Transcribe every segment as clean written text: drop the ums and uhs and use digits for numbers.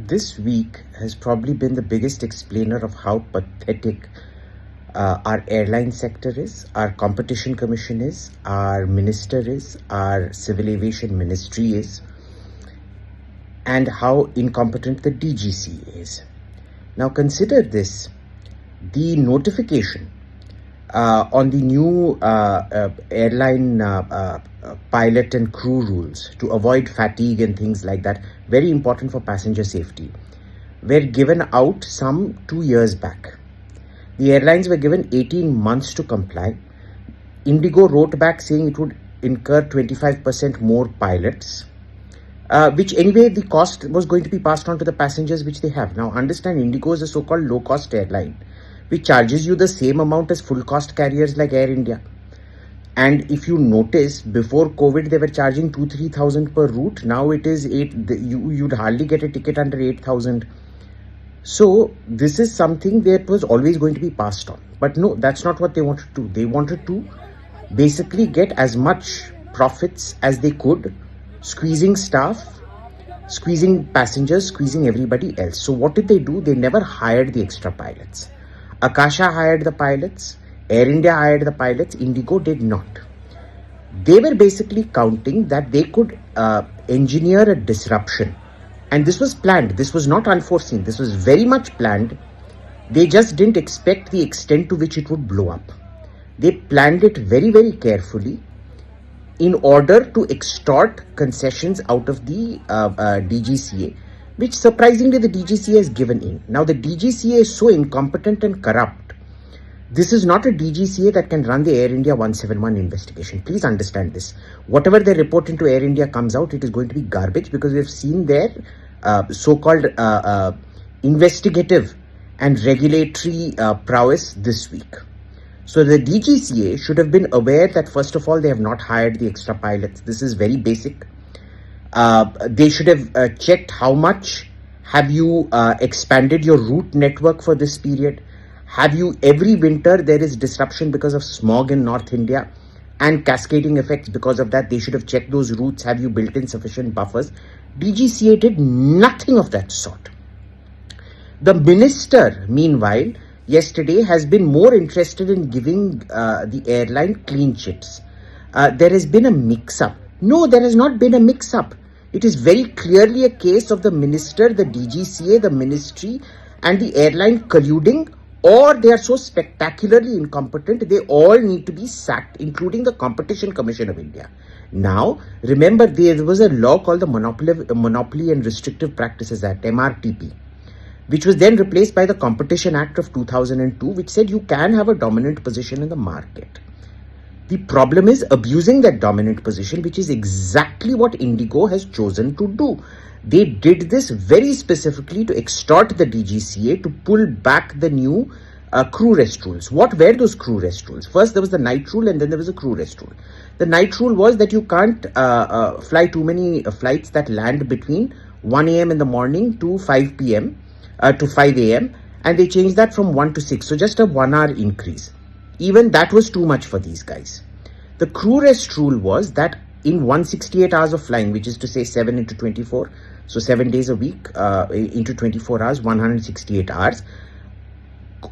This week has probably been the biggest explainer of how pathetic our airline sector is, our competition commission is, our minister is, our civil aviation ministry is, and how incompetent the DGCA is. Now consider this, the notification on the new airline pilot and crew rules to avoid fatigue and things like that, very important for passenger safety, were given out some 2 years back. The airlines were given 18 months to comply. IndiGo wrote back saying it would incur 25% more pilots, which anyway the cost was going to be passed on to the passengers, which they have. Now understand, IndiGo is a so-called low-cost airline, which charges you the same amount as full-cost carriers like Air India. And if you notice, before COVID, they were charging 2,000-3,000 per route. Now it is you'd hardly get a ticket under 8,000. So this is something that was always going to be passed on. But no, that's not what they wanted to do. They wanted to basically get as much profits as they could, squeezing staff, squeezing passengers, squeezing everybody else. So what did they do? They never hired the extra pilots. Akasha hired the pilots, Air India hired the pilots, IndiGo did not. They were basically counting that they could engineer a disruption. And this was planned. This was not unforeseen. This was very much planned. They just didn't expect the extent to which it would blow up. They planned it very, very carefully in order to extort concessions out of the DGCA, which surprisingly the DGCA has given in. Now the DGCA is so incompetent and corrupt. This is not a DGCA that can run the Air India 171 investigation. Please understand this. Whatever they report into Air India comes out, it is going to be garbage, because we have seen their so-called investigative and regulatory prowess this week. So the DGCA should have been aware that first of all, they have not hired the extra pilots. This is very basic. They should have checked how much have you expanded your route network for this period. Have you, every winter there is disruption because of smog in North India and cascading effects because of that. They should have checked those routes. Have you built in sufficient buffers? DGCA did nothing of that sort. The minister, meanwhile, yesterday has been more interested in giving the airline clean chips. There has been a mix-up. No, there has not been a mix-up. It is very clearly a case of the minister, the DGCA, the ministry, and the airline colluding, or they are so spectacularly incompetent, they all need to be sacked, including the Competition Commission of India. Now, remember, there was a law called the Monopoly and Restrictive Practices Act, MRTP, which was then replaced by the Competition Act of 2002, which said you can have a dominant position in the market. The problem is abusing that dominant position, which is exactly what IndiGo has chosen to do. They did this very specifically to extort the DGCA to pull back the new crew rest rules. What were those crew rest rules? First, there was the night rule, and then there was a crew rest rule. The night rule was that you can't fly too many flights that land between 1 a.m. in the morning to 5 p.m. To 5 a.m. And they changed that from 1 to 6. So just a 1 hour increase. Even that was too much for these guys. The crew rest rule was that in 168 hours of flying, which is to say 7 into 24, so 7 days a week into 24 hours, 168 hours,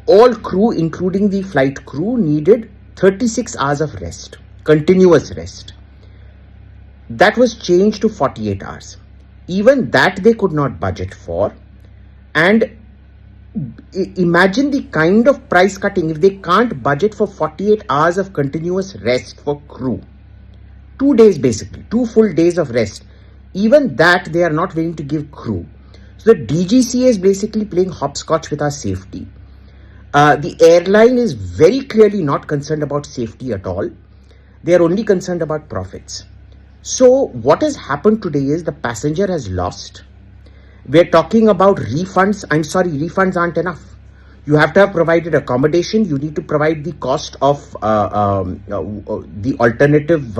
all crew, including the flight crew, needed 36 hours of rest, continuous rest. That was changed to 48 hours. Even that they could not budget for. And imagine the kind of price cutting if they can't budget for 48 hours of continuous rest for crew. 2 days basically, 2 full days of rest. Even that they are not willing to give crew. So the DGCA is basically playing hopscotch with our safety. The airline is very clearly not concerned about safety at all. They are only concerned about profits. So what has happened today is the passenger has lost. We're talking about refunds. I'm sorry, refunds aren't enough. You have to have provided accommodation. You need to provide the cost of the alternative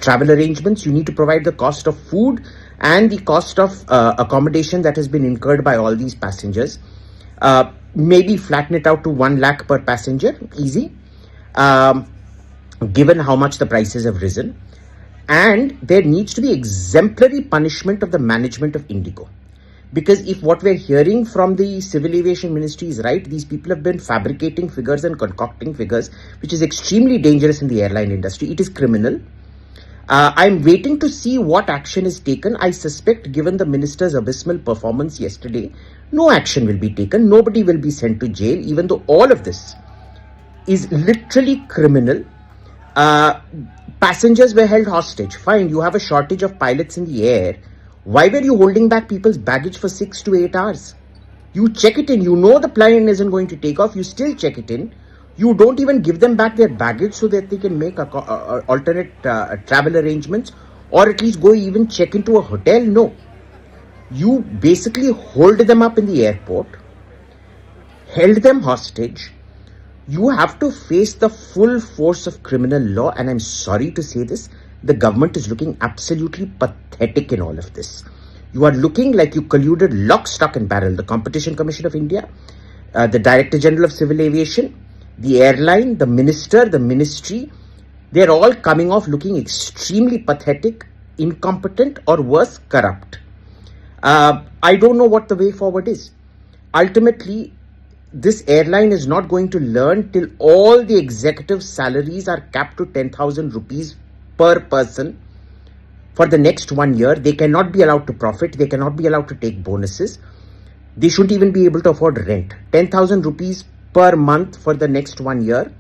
travel arrangements. You need to provide the cost of food and the cost of accommodation that has been incurred by all these passengers. Maybe flatten it out to 1 lakh per passenger, easy, given how much the prices have risen. And there needs to be exemplary punishment of the management of IndiGo. Because if what we're hearing from the Civil Aviation Ministry is right, these people have been fabricating figures and concocting figures, which is extremely dangerous in the airline industry. It is criminal. I'm waiting to see what action is taken. I suspect, given the minister's abysmal performance yesterday, no action will be taken. Nobody will be sent to jail, even though all of this is literally criminal. Passengers were held hostage. Fine, you have a shortage of pilots in the air. Why were you holding back people's baggage for 6 to 8 hours? You check it in. You know the plane isn't going to take off. You still check it in. You don't even give them back their baggage so that they can make alternate travel arrangements, or at least go even check into a hotel. No. You basically hold them up in the airport, held them hostage. You have to face the full force of criminal law, and I'm sorry to say this, the government is looking absolutely pathetic in all of this. You are looking like you colluded lock, stock and barrel. The Competition Commission of India, the Director General of Civil Aviation, the airline, the minister, the ministry, they're all coming off looking extremely pathetic, incompetent, or worse, corrupt. I don't know what the way forward is. Ultimately, this airline is not going to learn till all the executive salaries are capped to 10,000 rupees per person for the next 1 year. They cannot be allowed to profit. They cannot be allowed to take bonuses. They shouldn't even be able to afford rent. 10,000 rupees per month for the next 1 year.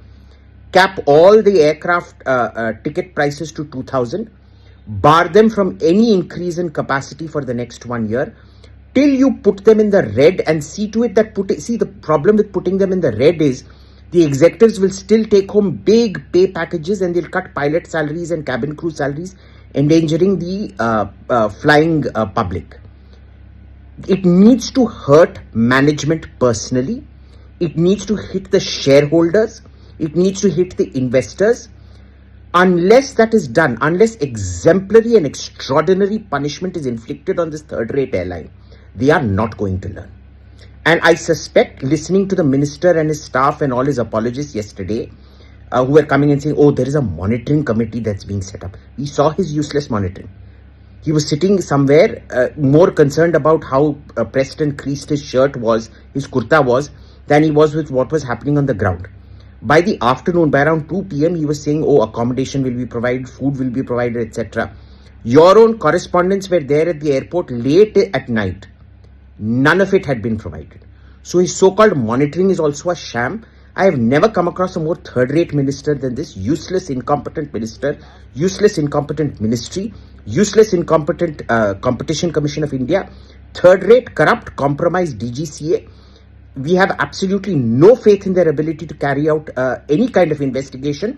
Cap all the aircraft ticket prices to 2,000. Bar them from any increase in capacity for the next 1 year, till you put them in the red, and see to it that the problem with putting them in the red is the executives will still take home big pay packages, and they'll cut pilot salaries and cabin crew salaries, endangering the flying public. It needs to hurt management personally. It needs to hit the shareholders. It needs to hit the investors. Unless that is done, unless exemplary and extraordinary punishment is inflicted on this third-rate airline, they are not going to learn. And I suspect, listening to the minister and his staff and all his apologists yesterday, who were coming and saying, oh, there is a monitoring committee that's being set up. We saw his useless monitoring. He was sitting somewhere more concerned about how pressed and creased his shirt was, his kurta was, than he was with what was happening on the ground. By the afternoon, by around 2 p.m., he was saying, oh, accommodation will be provided, food will be provided, etc. Your own correspondents were there at the airport late at night. None of it had been provided. So his so-called monitoring is also a sham. I have never come across a more third-rate minister than this. Useless, incompetent minister, useless, incompetent ministry, useless, incompetent Competition Commission of India, third-rate, corrupt, compromised DGCA. We have absolutely no faith in their ability to carry out any kind of investigation,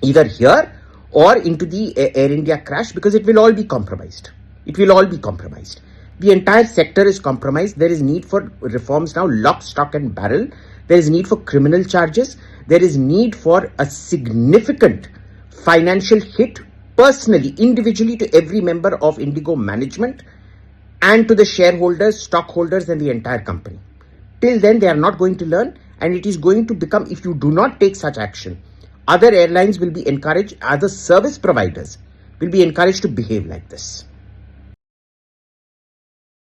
either here or into the Air India crash, because it will all be compromised. It will all be compromised. The entire sector is compromised. There is need for reforms now, lock, stock and barrel. There is need for criminal charges. There is need for a significant financial hit personally, individually, to every member of IndiGo management and to the shareholders, stockholders and the entire company. Till then, they are not going to learn, and it is going to become, if you do not take such action, other airlines will be encouraged, other service providers will be encouraged to behave like this.